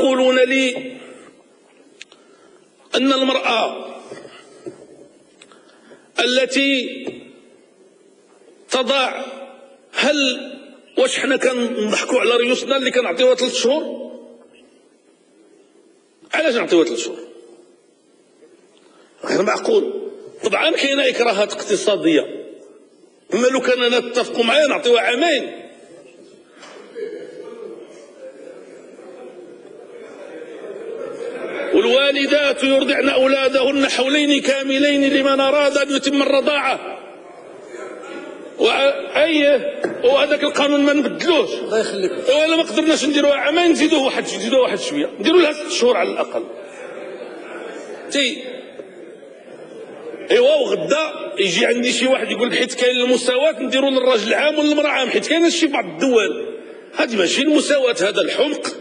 يقولون لي أن المرأة التي تضع، واش حنا كنضحكوا على ريوسنا اللي كنعطيوها 3 شهور؟ علاش نعطيوها 3 شهور؟ غير معقول. طبعا كاينه اكراهات اقتصاديه، اما لو كان نتفقوا معايا نعطيوها 2 عام. والوالدات يرضعن أولادهن حولين كاملين لمن أراد أن يتم الرضاعة. وهذاك القانون ما نبدلوش. الله يخليك. ولا ما قدرناش نديروها 2 عام، نزيدوه واحد شويه، نديروا لها 6 شهور على الأقل. ايوا وغدا يجي عندي شي واحد يقول حيت كاين المساواة نديروا للراجل عام وللمرأة عام، حيت كاين شي بعض الدول هذه ماشي المساواة، هذا الحمق.